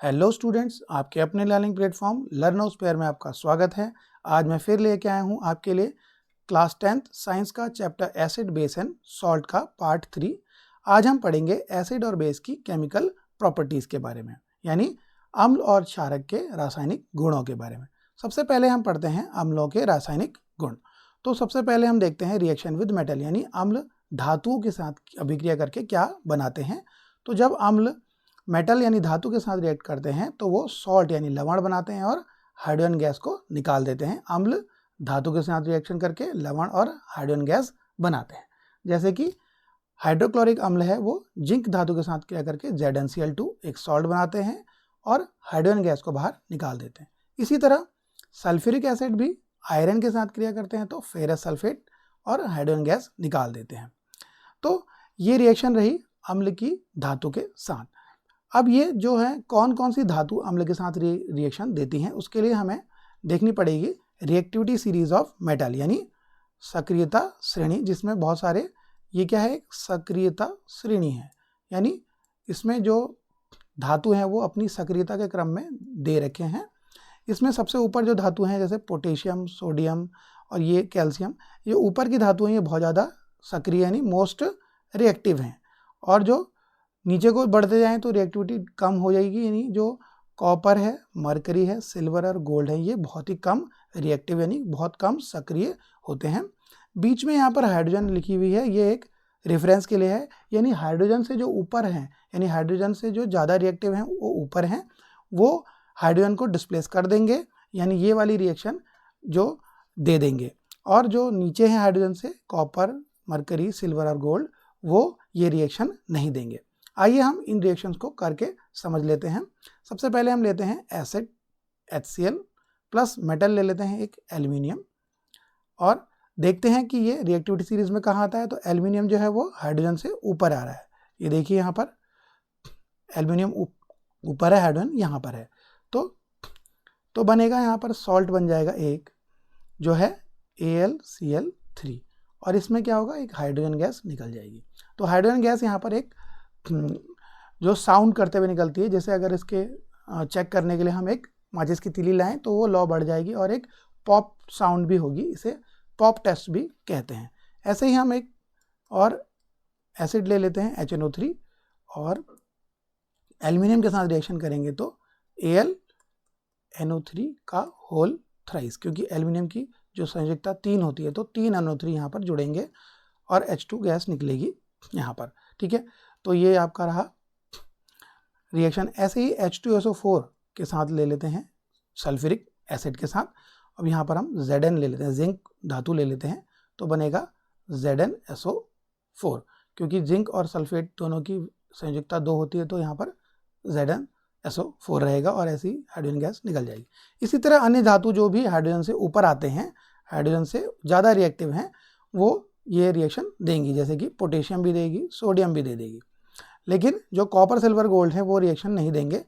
Hello students, आपके अपने learning platform लर्नोस्फेयर में आपका स्वागत है। आज मैं फिर लेके आया हूँ आपके लिए क्लास 10th साइंस का chapter acid base and salt का पार्ट 3। आज हम पढ़ेंगे एसिड और बेस की केमिकल प्रॉपर्टीज़ के बारे में, यानी अम्ल और क्षारक के रासायनिक गुणों के बारे में। सबसे पहले हम पढ़ते हैं अम्लों के रासायनिक गुण। तो सबसे पहले हम देखते हैं रिएक्शन विद मेटल, यानी अम्ल धातुओं के साथ अभिक्रिया करके क्या बनाते हैं। तो जब अम्ल मेटल यानी धातु के साथ रिएक्ट करते हैं तो वो सॉल्ट यानी लवण बनाते हैं और हाइड्रोजन गैस को निकाल देते हैं। अम्ल धातु के साथ रिएक्शन करके लवण और हाइड्रोजन गैस बनाते हैं। जैसे कि हाइड्रोक्लोरिक अम्ल है, वो जिंक धातु के साथ क्रिया करके ZnCl2 एक सॉल्ट बनाते हैं और हाइड्रोजन गैस को बाहर निकाल देते हैं। इसी तरह सल्फ्यूरिक एसिड भी आयरन के साथ क्रिया करते हैं तो फेरस सल्फेट और हाइड्रोजन गैस निकाल देते हैं। तो ये रिएक्शन रही अम्ल की धातु के साथ। अब ये जो है कौन कौन सी धातु अम्ल के साथ रिएक्शन देती हैं, उसके लिए हमें देखनी पड़ेगी रिएक्टिविटी सीरीज ऑफ मेटल, यानी सक्रियता श्रेणी, जिसमें बहुत सारे, ये क्या है, सक्रियता श्रेणी है, यानी इसमें जो धातु हैं वो अपनी सक्रियता के क्रम में दे रखे हैं। इसमें सबसे ऊपर जो धातु हैं जैसे पोटेशियम, सोडियम और ये कैल्शियम, ये ऊपर की धातु हैं, ये बहुत ज़्यादा सक्रिय यानी मोस्ट रिएक्टिव हैं। और जो नीचे को बढ़ते जाएं तो रिएक्टिविटी कम हो जाएगी, यानी जो कॉपर है, मरकरी है, सिल्वर और गोल्ड है, ये बहुत ही कम रिएक्टिव यानी बहुत कम सक्रिय होते हैं। बीच में यहाँ पर हाइड्रोजन लिखी हुई है, ये एक रेफरेंस के लिए है, यानी हाइड्रोजन से जो ऊपर हैं, यानी हाइड्रोजन से जो ज़्यादा रिएक्टिव हैं वो ऊपर हैं, वो हाइड्रोजन को डिस्प्लेस कर देंगे, यानी ये वाली रिएक्शन जो दे देंगे। और जो नीचे हैं हाइड्रोजन से, कॉपर, मरकरी, सिल्वर और गोल्ड, वो ये रिएक्शन नहीं देंगे। आइए हम इन रिएक्शंस को करके समझ लेते हैं। सबसे पहले हम लेते हैं एसिड HCl प्लस मेटल ले लेते हैं एक एल्यूमिनियम, और देखते हैं कि ये रिएक्टिविटी सीरीज में कहाँ आता है। तो एल्यूमिनियम जो है वो हाइड्रोजन से ऊपर आ रहा है, ये देखिए यहाँ पर एल्यूमिनियम ऊपर है, हाइड्रोजन यहाँ पर है। तो बनेगा यहाँ पर सॉल्ट बन जाएगा एक, जो है AlCl3, और इसमें क्या होगा, एक हाइड्रोजन गैस निकल जाएगी। तो हाइड्रोजन गैस यहाँ पर एक जो साउंड करते हुए निकलती है, जैसे अगर इसके चेक करने के लिए हम एक माचिस की तीली लाएं तो वो लौ बढ़ जाएगी और एक पॉप साउंड भी होगी, इसे पॉप टेस्ट भी कहते हैं। ऐसे ही हम एक और एसिड ले लेते हैं HNO3, और एल्यूमिनियम के साथ रिएक्शन करेंगे तो AlNO3 का होल थ्राइस, क्योंकि एल्यूमिनियम की जो संयोजकता 3 होती है तो 3 NO3 यहाँ पर जुड़ेंगे और H2 गैस निकलेगी यहाँ पर, ठीक है। तो ये आपका रहा रिएक्शन। ऐसे ही H2SO4 के साथ ले लेते हैं सल्फ्यूरिक एसिड के साथ। अब यहाँ पर हम Zn ले लेते हैं, जिंक धातु ले लेते हैं, तो बनेगा ZnSO4, क्योंकि जिंक और सल्फेट दोनों की संयोजकता 2 होती है तो यहाँ पर ZnSO4 रहेगा और ऐसी हाइड्रोजन गैस निकल जाएगी। इसी तरह अन्य धातु जो भी हाइड्रोजन से ऊपर आते हैं, हाइड्रोजन से ज़्यादा रिएक्टिव हैं, वो ये रिएक्शन देंगी, जैसे कि पोटेशियम भी देगी, सोडियम भी दे देगी। लेकिन जो कॉपर, सिल्वर, गोल्ड है वो रिएक्शन नहीं देंगे।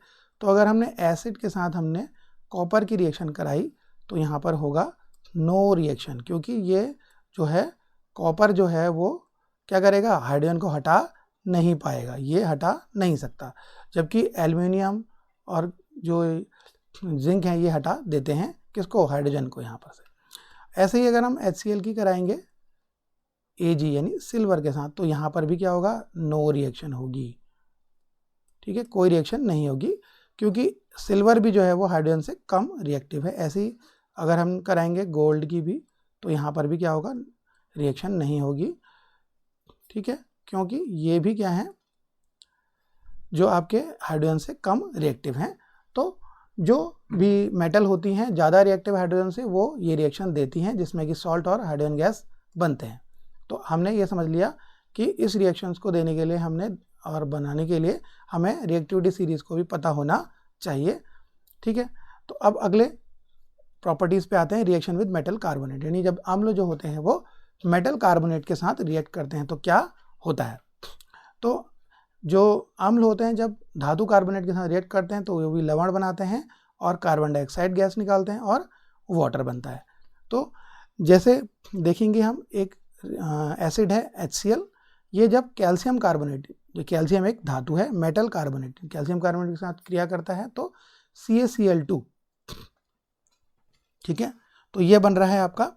तो अगर हमने एसिड के साथ हमने कॉपर की रिएक्शन कराई तो यहाँ पर होगा नो रिएक्शन, क्योंकि ये जो है कॉपर जो है वो क्या करेगा, हाइड्रोजन को हटा नहीं पाएगा, ये हटा नहीं सकता, जबकि एल्यूमिनियम और जो जिंक है ये हटा देते हैं, किसको, हाइड्रोजन को यहाँ पर से। ऐसे ही अगर हम HCl की कराएंगे Ag यानी सिल्वर के साथ, तो यहाँ पर भी क्या होगा, नो रिएक्शन होगी, ठीक है, कोई रिएक्शन नहीं होगी, क्योंकि सिल्वर भी जो है वो हाइड्रोजन से कम रिएक्टिव है। ऐसे ही अगर हम कराएंगे गोल्ड की भी, तो यहाँ पर भी क्या होगा, रिएक्शन नहीं होगी, ठीक है, क्योंकि ये भी क्या है, जो आपके हाइड्रोजन से कम रिएक्टिव हैं। तो जो भी मेटल होती हैं ज़्यादा रिएक्टिव हाइड्रोजन से, वो ये रिएक्शन देती हैं, जिसमें कि सॉल्ट और हाइड्रोजन गैस बनते हैं। तो हमने ये समझ लिया कि इस रिएक्शंस को देने के लिए हमने और बनाने के लिए हमें रिएक्टिविटी सीरीज को भी पता होना चाहिए, ठीक है। तो अब अगले प्रॉपर्टीज़ पे आते हैं, रिएक्शन विद मेटल कार्बोनेट, यानी जब अम्ल जो होते हैं वो मेटल कार्बोनेट के साथ रिएक्ट करते हैं तो क्या होता है। तो जो अम्ल होते हैं जब धातु कार्बोनेट के साथ रिएक्ट करते हैं तो वो भी लवण बनाते हैं और कार्बन डाइऑक्साइड गैस निकालते हैं और वाटर बनता है। तो जैसे देखेंगे हम, एक एसिड है HCl, ये जब कैल्शियम कार्बोनेट जो कैल्शियम एक धातु है, मेटल कार्बोनेट कैल्शियम कार्बोनेट के साथ क्रिया करता है तो CaCl2, ठीक है। तो ये बन रहा है आपका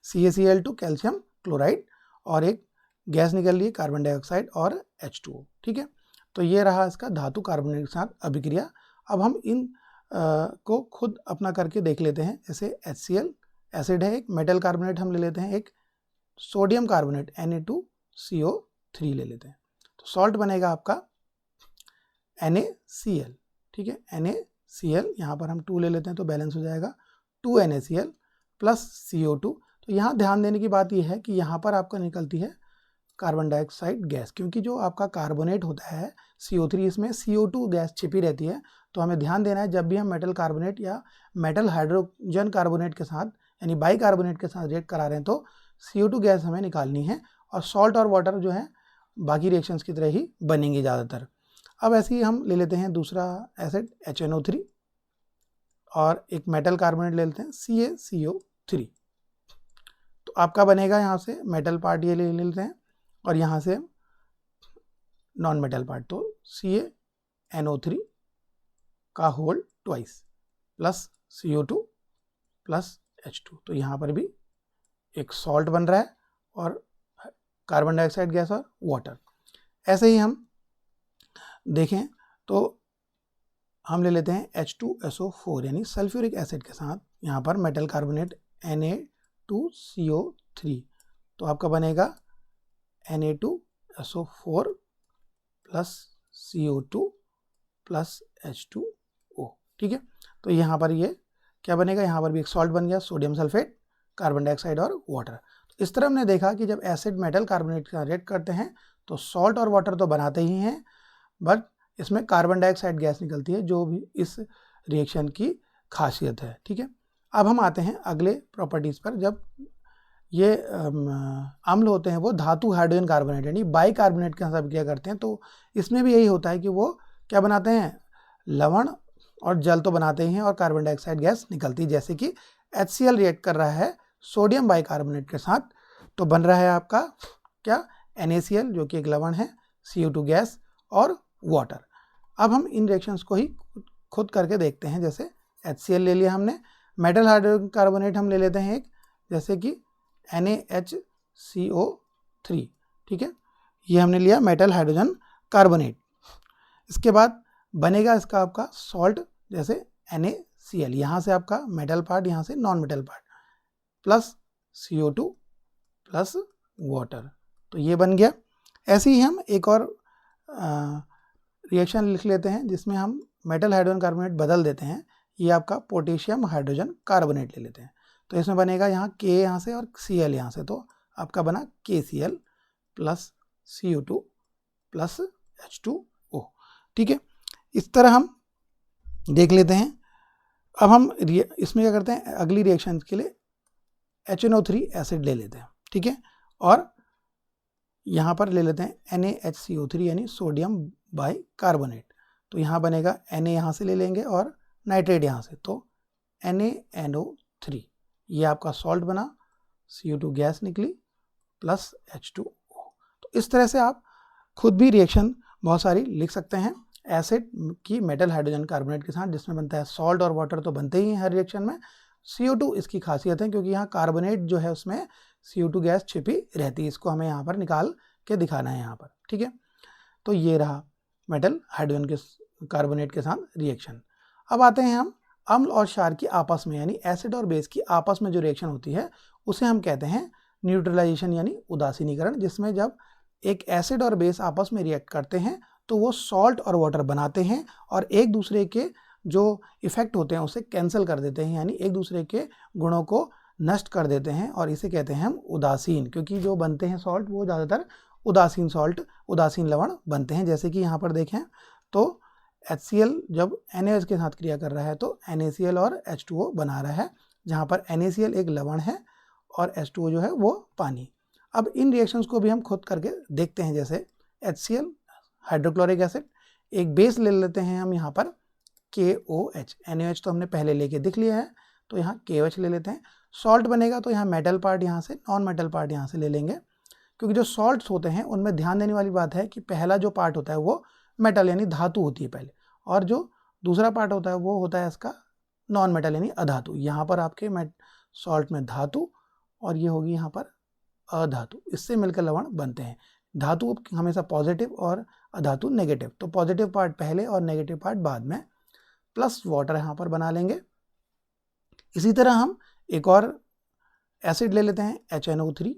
CaCl2 कैल्शियम क्लोराइड, और एक गैस निकल रही है कार्बन डाइऑक्साइड और H2O, ठीक है। तो ये रहा इसका धातु कार्बोनेट के साथ अभिक्रिया। अब हम इन को खुद अपना करके देख लेते हैं। जैसे HCl एसिड है, एक मेटल कार्बोनेट हम ले लेते हैं, एक सोडियम कार्बोनेट Na2CO3 ले लेते हैं, तो सॉल्ट बनेगा आपका NaCl, ठीक है। NaCl यहाँ पर हम 2 ले लेते हैं तो बैलेंस हो जाएगा 2NaCl प्लस CO2। तो यहाँ ध्यान देने की बात यह है कि यहाँ पर आपका निकलती है कार्बन डाइऑक्साइड गैस, क्योंकि जो आपका कार्बोनेट होता है CO3, इसमें CO2 गैस छिपी रहती है। तो हमें ध्यान देना है जब भी हम मेटल कार्बोनेट या मेटल हाइड्रोजन कार्बोनेट के साथ यानी बाई कार्बोनेट के साथ रिएक्ट करा रहे हैं तो CO2 गैस हमें निकालनी है, और सॉल्ट और वाटर जो है बाकी रिएक्शंस की तरह ही बनेंगी ज़्यादातर। अब ऐसे ही हम ले लेते हैं दूसरा एसिड HNO3 और एक मेटल कार्बोनेट ले लेते हैं CaCO3। तो आपका बनेगा यहाँ से मेटल पार्ट ये ले लेते हैं और यहाँ से नॉन मेटल पार्ट, तो CaNO3 का whole twice plus CO2 plus H2। तो यहाँ पर भी एक सॉल्ट बन रहा है और कार्बन डाइऑक्साइड गैस और वाटर। ऐसे ही हम देखें तो हम ले लेते हैं H2SO4 यानी सल्फ्यूरिक एसिड के साथ यहाँ पर मेटल कार्बोनेट Na2CO3। तो आपका बनेगा Na2SO4 plus CO2 plus H2O, ठीक है। तो यहाँ पर ये क्या बनेगा, यहाँ पर भी एक सॉल्ट बन गया, सोडियम सल्फेट, कार्बन डाइऑक्साइड और वाटर। तो इस तरह हमने देखा कि जब एसिड मेटल कार्बोनेट का रिएक्ट करते हैं तो सॉल्ट और वाटर तो बनाते ही हैं, बट इसमें कार्बन डाइऑक्साइड गैस निकलती है, जो भी इस रिएक्शन की खासियत है, ठीक है। अब हम आते हैं अगले प्रॉपर्टीज़ पर। जब ये अम्ल होते हैं वो धातु हाइड्रोजन कार्बोनेट यानी बाई कार्बोनेट के साथ अभिक्रिया करते हैं, तो इसमें भी यही होता है कि वो क्या बनाते हैं, लवण और जल तो बनाते ही हैं और कार्बन डाइऑक्साइड गैस निकलती है। जैसे कि HCl रिएक्ट कर रहा है सोडियम बाई कार्बोनेट के साथ, तो बन रहा है आपका क्या, NaCl जो कि एक लवण है, CO2 गैस और वाटर। अब हम इन रिएक्शंस को ही खुद करके देखते हैं। जैसे HCl ले लिया हमने, मेटल हाइड्रोजन कार्बोनेट हम ले लेते हैं एक, जैसे कि NaHCO3, ठीक है। ये हमने लिया मेटल हाइड्रोजन कार्बोनेट। इसके बाद बनेगा इसका आपका सॉल्ट, जैसे NaCl, यहाँ से आपका मेटल पार्ट, यहाँ से non metal part, plus CO2 plus water, तो ये बन गया। ऐसे ही हम एक और रिएक्शन लिख लेते हैं जिसमें हम मेटल हाइड्रोजन कार्बोनेट बदल देते हैं, ये आपका पोटेशियम हाइड्रोजन कार्बोनेट ले लेते हैं। तो इसमें बनेगा यहाँ K यहाँ से और Cl यहाँ से, तो आपका बना KCl plus CO2 plus H2O, ठीक है। इस तरह हम देख लेते हैं। अब हम इसमें क्या करते हैं, अगली रिएक्शन के लिए HNO3 एसिड ले लेते हैं, ठीक है, और यहाँ पर ले लेते हैं NaHCO3 यानी सोडियम बाई कार्बोनेट। तो यहाँ बनेगा Na यहाँ से ले लेंगे और नाइट्रेट यहाँ से, तो NaNO3, ये आपका सॉल्ट बना, CO2 गैस निकली प्लस H2O। तो इस तरह से आप खुद भी रिएक्शन बहुत सारी लिख सकते हैं एसिड की मेटल हाइड्रोजन कार्बोनेट के साथ, जिसमें बनता है सॉल्ट और वाटर तो बनते ही हैं हर रिएक्शन में। CO2 इसकी खासियत है क्योंकि यहाँ कार्बोनेट जो है उसमें CO2 गैस छिपी रहती है, इसको हमें यहाँ पर निकाल के दिखाना है यहाँ पर, ठीक है। तो ये रहा मेटल हाइड्रोजन के कार्बोनेट के साथ रिएक्शन। अब आते हैं हम अम्ल और क्षार की आपस में यानी एसिड और बेस की आपस में जो रिएक्शन होती है उसे हम कहते हैं न्यूट्रलाइजेशन यानी उदासीनीकरण, जिसमें जब एक एसिड और बेस आपस में रिएक्ट करते हैं तो वो सॉल्ट और वाटर बनाते हैं और एक दूसरे के जो इफेक्ट होते हैं उसे कैंसिल कर देते हैं, यानी एक दूसरे के गुणों को नष्ट कर देते हैं, और इसे कहते हैं हम उदासीन, क्योंकि जो बनते हैं सॉल्ट वो ज़्यादातर उदासीन सॉल्ट, उदासीन लवण बनते हैं। जैसे कि यहाँ पर देखें तो HCl जब NaOH के साथ क्रिया कर रहा है तो NaCl और H2O बना रहा है, जहाँ पर NaCl एक लवण है और H2O जो है वो पानी। अब इन रिएक्शंस को भी हम खुद करके देखते हैं। जैसे HCl हाइड्रोक्लोरिक एसिड, एक बेस ले लेते हैं हम यहाँ पर KOH, NaOH तो हमने पहले लेके दिख लिया है, तो यहाँ KOH ले लेते हैं। सॉल्ट बनेगा तो यहाँ मेटल पार्ट यहाँ से, नॉन मेटल पार्ट यहाँ से ले लेंगे, क्योंकि जो सॉल्ट्स होते हैं उनमें ध्यान देने वाली बात है कि पहला जो पार्ट होता है वो मेटल यानी धातु होती है पहले, और जो दूसरा पार्ट होता है वो होता है इसका नॉन मेटल यानी अधातु। यहाँ पर आपके सॉल्ट में धातु और ये होगी यहाँ पर अधातु, इससे मिलकर लवण बनते हैं। धातु हमेशा पॉजिटिव और अधातु नेगेटिव, तो पॉजिटिव पार्ट पहले और नेगेटिव पार्ट बाद में, प्लस वाटर यहाँ पर बना लेंगे। इसी तरह हम एक और एसिड ले लेते हैं HNO3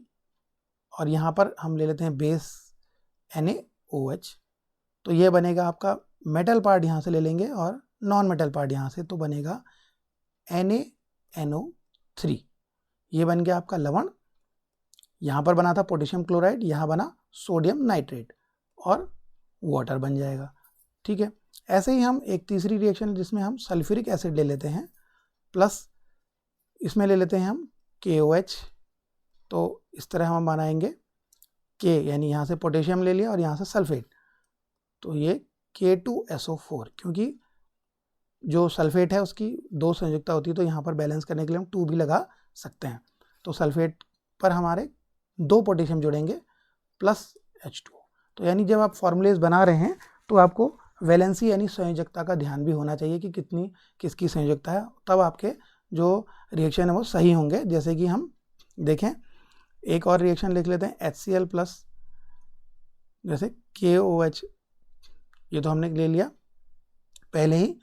और यहाँ पर हम ले लेते हैं बेस NaOH। तो ये बनेगा आपका मेटल पार्ट यहाँ से ले लेंगे और नॉन मेटल पार्ट यहाँ से, तो बनेगा NaNO3। ये बन गया आपका लवण। यहाँ पर बना था पोटेशियम क्लोराइड, यहाँ बना सोडियम नाइट्रेट और वाटर बन जाएगा। ठीक है, ऐसे ही हम एक तीसरी रिएक्शन जिसमें हम सल्फ्यूरिक एसिड ले लेते हैं, प्लस इसमें ले लेते हैं हम KOH। तो इस तरह हम बनाएंगे K, यानी यहाँ से पोटेशियम ले लिया और यहाँ से सल्फेट, तो ये K2SO4, क्योंकि जो सल्फेट है उसकी 2 संयुक्ता होती है, तो यहाँ पर बैलेंस करने के लिए हम 2 भी लगा सकते हैं। तो सल्फेट पर हमारे 2 पोटेशियम जुड़ेंगे प्लस H2O। तो यानी जब आप फॉर्मूलेज बना रहे हैं तो आपको वैलेंसी यानी संयोजकता का ध्यान भी होना चाहिए कि कितनी किसकी संयोजकता है, तब आपके जो रिएक्शन है वो सही होंगे। जैसे कि हम देखें, एक और रिएक्शन लिख लेते हैं HCl प्लस जैसे KOH, ये तो हमने ले लिया पहले ही।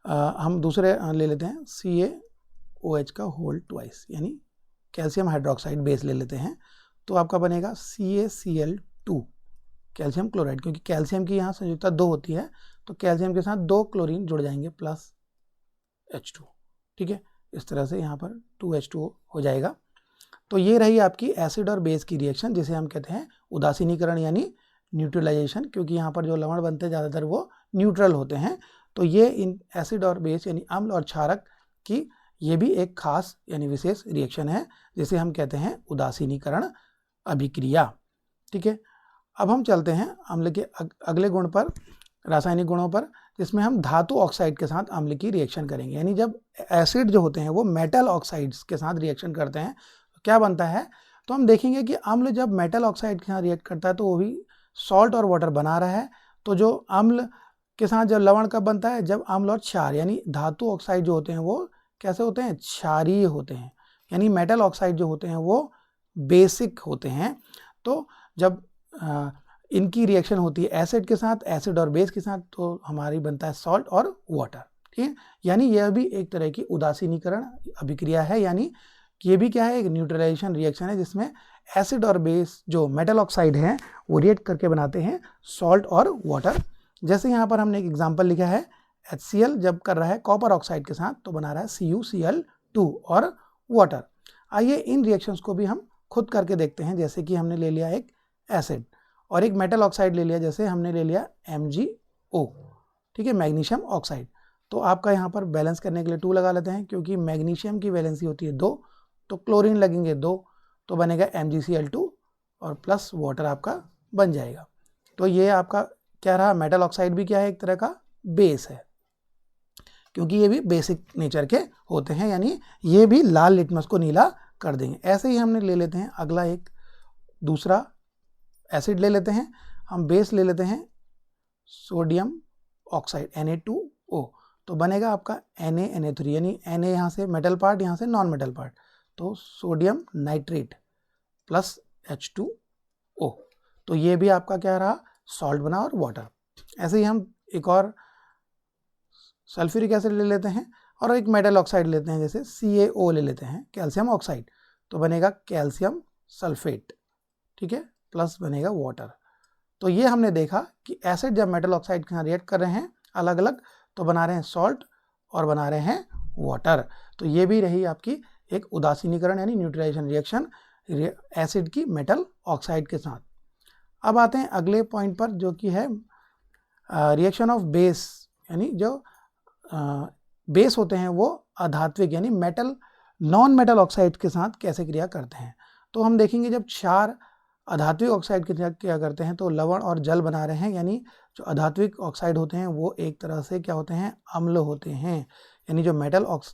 हम दूसरे ले लेते हैं CaOH का होल ट्वाइस, यानी कैल्शियम हाइड्रोक्साइड बेस ले लेते हैं, तो आपका बनेगा CaCl2 कैल्शियम क्लोराइड, क्योंकि कैल्शियम की यहाँ संयुक्ता 2 होती है, तो कैल्शियम के साथ 2 क्लोरीन जुड़ जाएंगे प्लस H2। ठीक है, इस तरह से यहाँ पर 2H2O हो जाएगा। तो ये रही आपकी एसिड और बेस की रिएक्शन, जिसे हम कहते हैं उदासीनीकरण यानी न्यूट्रलाइजेशन, क्योंकि यहाँ पर जो लवण बनते हैं ज़्यादातर वो न्यूट्रल होते हैं। तो ये इन एसिड और बेस यानी अम्ल और क्षारक की ये भी एक खास यानी विशेष रिएक्शन है, जिसे हम कहते हैं उदासीनीकरण अभिक्रिया। ठीक है, अब हम चलते हैं अम्ल के अगले गुण पर, रासायनिक गुणों पर, जिसमें हम धातु ऑक्साइड के साथ अम्ल की रिएक्शन करेंगे। यानी जब एसिड जो होते हैं वो मेटल ऑक्साइड्स के साथ रिएक्शन करते हैं तो क्या बनता है, तो हम देखेंगे कि अम्ल जब मेटल ऑक्साइड के साथ रिएक्ट करता है तो वो भी सॉल्ट और वाटर बना रहा है। तो जो अम्ल के साथ जब लवण कब बनता है, जब अम्ल और क्षार यानी धातु ऑक्साइड जो होते हैं वो कैसे होते हैं, क्षारीय होते हैं, यानी मेटल ऑक्साइड जो होते हैं वो बेसिक होते हैं। तो जब इनकी रिएक्शन होती है एसिड के साथ, एसिड और बेस के साथ, तो हमारी बनता है सॉल्ट और वाटर। ठीक है, यानी यह भी एक तरह की उदासीनीकरण अभिक्रिया है, यानी ये भी क्या है, एक न्यूट्रलाइजेशन रिएक्शन है, जिसमें एसिड और बेस जो मेटल ऑक्साइड हैं वो रिएक्ट करके बनाते हैं सॉल्ट और वाटर। जैसे यहाँ पर हमने एक एग्जाम्पल लिखा है, HCl जब कर रहा है कॉपर ऑक्साइड के साथ तो बना रहा है CuCl2 और वाटर। आइए इन रिएक्शंस को भी हम खुद करके देखते हैं। जैसे कि हमने ले लिया एक एसिड और एक मेटल ऑक्साइड ले लिया, जैसे हमने ले लिया MgO, ठीक है, मैग्नीशियम ऑक्साइड। तो आपका यहाँ पर बैलेंस करने के लिए 2 लगा लेते हैं, क्योंकि मैग्नीशियम की वैलेंसी होती है 2, तो क्लोरीन लगेंगे 2, तो बनेगा MgCl2 और प्लस वाटर आपका बन जाएगा। तो ये आपका क्या रहा, मेटल ऑक्साइड भी क्या है, एक तरह का बेस है, क्योंकि ये भी बेसिक नेचर के होते हैं, यानी ये भी लाल लिटमस को नीला कर देंगे। ऐसे ही हमने ले लेते हैं अगला एक दूसरा एसिड ले लेते हैं, हम बेस ले लेते हैं सोडियम ऑक्साइड Na2O, तो बनेगा आपका Na3, यानी Na यहाँ से मेटल पार्ट, यहाँ से नॉन मेटल पार्ट, तो सोडियम नाइट्रेट प्लस H2O। तो ये भी आपका क्या रहा, सॉल्ट बना और वाटर। ऐसे ही हम एक और सल्फ्यूरिक एसिड ले लेते हैं और एक मेटल ऑक्साइड लेते हैं, जैसे CaO ले लेते हैं कैल्शियम ऑक्साइड, तो बनेगा कैल्शियम सल्फेट, ठीक है, प्लस बनेगा वाटर। तो ये हमने देखा कि एसिड जब मेटल ऑक्साइड के साथ रिएक्ट कर रहे हैं अलग अलग, तो बना रहे हैं सॉल्ट और बना रहे हैं वाटर। तो ये भी रही आपकी एक उदासीनीकरण यानी न्यूट्रलाइजेशन रिएक्शन एसिड की मेटल ऑक्साइड के साथ। अब आते हैं अगले पॉइंट पर, जो कि है रिएक्शन ऑफ बेस, यानी जो बेस होते हैं वो अधात्विक यानी मेटल नॉन मेटल ऑक्साइड के साथ कैसे क्रिया करते हैं। तो हम देखेंगे जब क्षार अधात्विक ऑक्साइड के साथ क्रिया करते हैं तो लवण और जल बना रहे हैं, यानी जो अधात्विक ऑक्साइड होते हैं वो एक तरह से क्या होते हैं, अम्ल होते हैं, यानी जो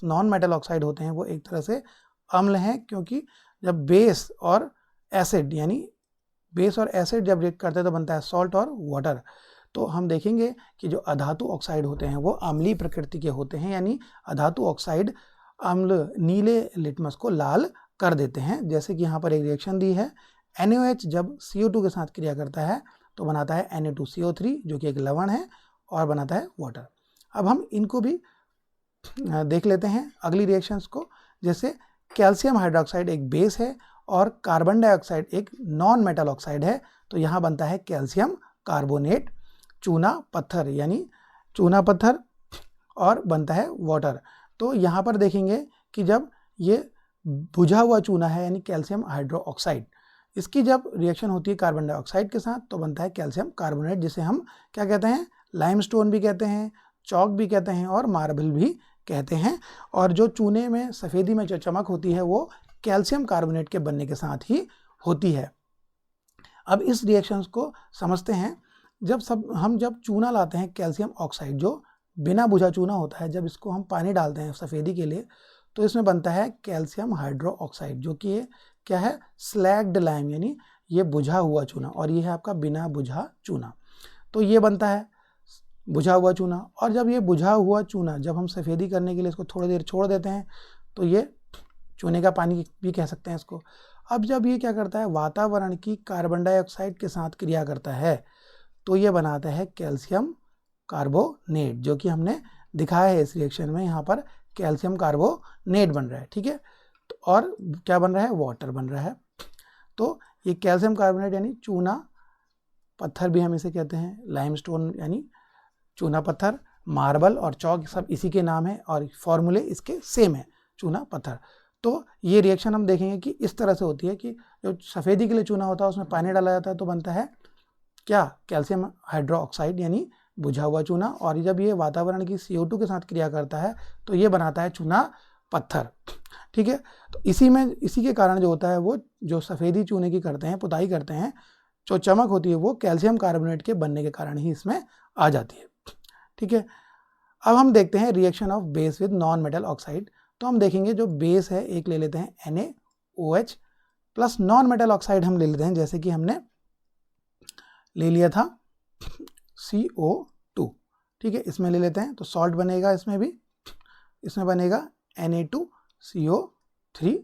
नॉन मेटल ऑक्साइड होते हैं वो एक तरह से अम्ल हैं, क्योंकि जब बेस और एसिड यानी बेस और एसिड जब रिएक्ट करते हैं तो बनता है सॉल्ट और वाटर। तो हम देखेंगे कि जो अधातु ऑक्साइड होते हैं वो अम्लीय प्रकृति के होते हैं, यानी अधातु ऑक्साइड अम्ल नीले लिटमस को लाल कर देते हैं। जैसे कि यहाँ पर एक रिएक्शन दी है, NaOH जब CO2 के साथ क्रिया करता है तो बनाता है Na2CO3 जो कि एक लवण है और बनाता है वाटर। अब हम इनको भी देख लेते हैं अगली रिएक्शंस को। जैसे कैल्शियम हाइड्रोक्साइड एक बेस है और कार्बन डाइऑक्साइड एक नॉन मेटल ऑक्साइड है, तो यहाँ बनता है कैल्शियम कार्बोनेट चूना पत्थर, यानी चूना पत्थर, और बनता है वाटर। तो यहाँ पर देखेंगे कि जब ये बुझा हुआ चूना है यानी कैल्शियम हाइड्रोक्साइड, इसकी जब रिएक्शन होती है कार्बन डाइऑक्साइड के साथ तो बनता है कैल्शियम कार्बोनेट, जिसे हम क्या कहते हैं, लाइमस्टोन भी कहते हैं, चौक भी कहते हैं और मार्बल भी कहते हैं। और जो चूने में सफ़ेदी में जो चमक होती है वो कैल्शियम कार्बोनेट के बनने के साथ ही होती है। अब इस रिएक्शंस को समझते हैं। हम जब चूना लाते हैं कैल्शियम ऑक्साइड जो बिना बुझा चूना होता है, जब इसको हम पानी डालते हैं सफ़ेदी के लिए तो इसमें बनता है कैल्शियम हाइड्रो ऑक्साइड, जो कि ये क्या है, स्लैग्ड लाइम, यानी ये बुझा हुआ चूना, और ये है आपका बिना बुझा चूना। तो ये बनता है बुझा हुआ चूना। और जब ये बुझा हुआ चूना जब हम सफ़ेदी करने के लिए इसको थोड़ी देर छोड़ देते हैं तो ये चूने का पानी भी कह सकते हैं इसको। अब जब ये क्या करता है, वातावरण की कार्बन डाइऑक्साइड के साथ क्रिया करता है तो ये बनाता है कैल्शियम कार्बोनेट, जो कि हमने दिखाया है इस रिएक्शन में। यहाँ पर कैल्शियम कार्बोनेट बन रहा है, ठीक है। तो और क्या बन रहा है, वाटर बन रहा है। तो ये कैल्शियम कार्बोनेट यानी चूना पत्थर भी हम इसे कहते हैं, लाइमस्टोन यानी चूना पत्थर, मार्बल और चौक सब इसी के नाम है और फॉर्मूले इसके सेम है, चूना पत्थर। तो ये रिएक्शन हम देखेंगे कि इस तरह से होती है कि जो सफ़ेदी के लिए चूना होता है उसमें पानी डाला जाता है तो बनता है क्या, कैल्शियम हाइड्रोक्साइड यानी बुझा हुआ चूना। और जब ये वातावरण की CO2 के साथ क्रिया करता है तो ये बनाता है चूना पत्थर, ठीक है। तो इसी के कारण जो होता है वो जो सफ़ेदी चूने की करते हैं, पुताई करते हैं, जो चमक होती है वो कैल्शियम कार्बोनेट के बनने के कारण ही इसमें आ जाती है, ठीक है। अब हम देखते हैं reaction of base with non metal oxide. तो हम देखेंगे जो बेस है एक ले लेते हैं NaOH plus non metal oxide हम ले लेते हैं, जैसे कि हमने ले लिया था CO2, ठीक है। इसमें ले लेते हैं तो सॉल्ट बनेगा, इसमें बनेगा Na2CO3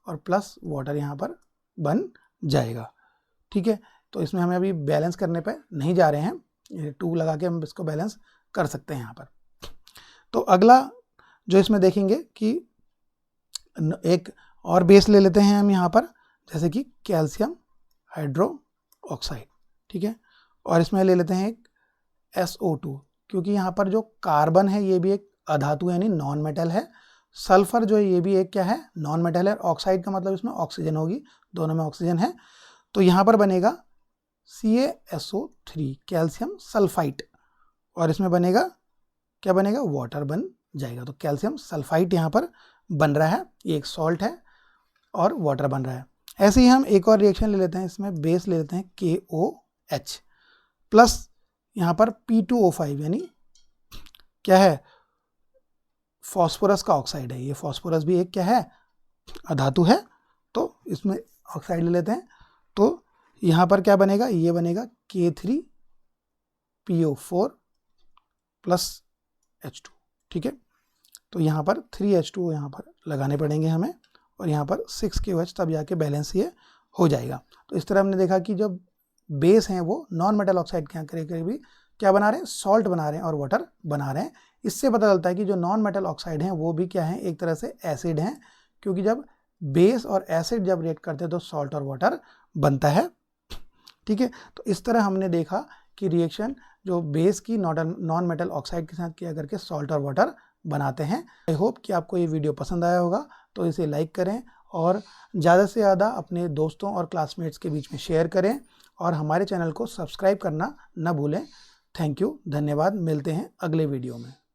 और प्लस वाटर यहाँ पर बन जाएगा, ठीक है। तो इसमें हमें अभी बैलेंस करने पे नहीं जा रहे हैं, 2 लगा के हम इसको बैलेंस कर सकते हैं यहाँ पर। तो अगला जो इसमें देखेंगे कि एक और बेस ले लेते हैं हम यहाँ पर, जैसे कि कैल्शियम हाइड्रोक्साइड, ठीक है। और इसमें ले लेते हैं एक SO2, क्योंकि यहाँ पर जो कार्बन है ये भी एक अधातु यानी नॉन मेटल है। सल्फर जो है ये भी एक क्या है, नॉन मेटल है। ऑक्साइड का मतलब इसमें ऑक्सीजन होगी, दोनों में ऑक्सीजन है। तो यहाँ पर बनेगा CaSO3 कैल्शियम सल्फाइट, और इसमें बनेगा क्या, बनेगा वाटर बन जाएगा। तो कैल्शियम सल्फाइट यहाँ पर बन रहा है, ये एक सॉल्ट है और वाटर बन रहा है। ऐसे ही हम एक और रिएक्शन ले लेते हैं, इसमें बेस ले लेते हैं KOH प्लस यहाँ पर P2O5 यानी क्या है, फॉस्फोरस का ऑक्साइड है। ये फॉस्फोरस भी एक क्या है, अधातु है। तो इसमें ऑक्साइड ले लेते हैं तो यहाँ पर क्या बनेगा, ये बनेगा K3PO4 प्लस H2, ठीक है। तो यहाँ पर 3H2 यहाँ पर लगाने पड़ेंगे हमें और यहाँ पर 6KOH, तब जाके बैलेंस ये हो जाएगा। तो इस तरह हमने देखा कि जब बेस हैं वो नॉन मेटल ऑक्साइड के यहाँ भी क्या बना रहे हैं, सॉल्ट बना रहे हैं और वाटर बना रहे हैं। इससे पता चलता है कि जो नॉन मेटल ऑक्साइड हैं वो भी क्या हैं, एक तरह से एसिड हैं, क्योंकि जब बेस और एसिड जब रिएक्ट करते हैं तो सॉल्ट और वाटर बनता है, ठीक है। तो इस तरह हमने देखा कि रिएक्शन जो बेस की नॉन मेटल ऑक्साइड के साथ किया करके सॉल्ट और वाटर बनाते हैं। आई होप कि आपको ये वीडियो पसंद आया होगा, तो इसे लाइक करें और ज़्यादा से ज़्यादा अपने दोस्तों और क्लासमेट्स के बीच में शेयर करें और हमारे चैनल को सब्सक्राइब करना न भूलें। थैंक यू, धन्यवाद। मिलते हैं अगले वीडियो में।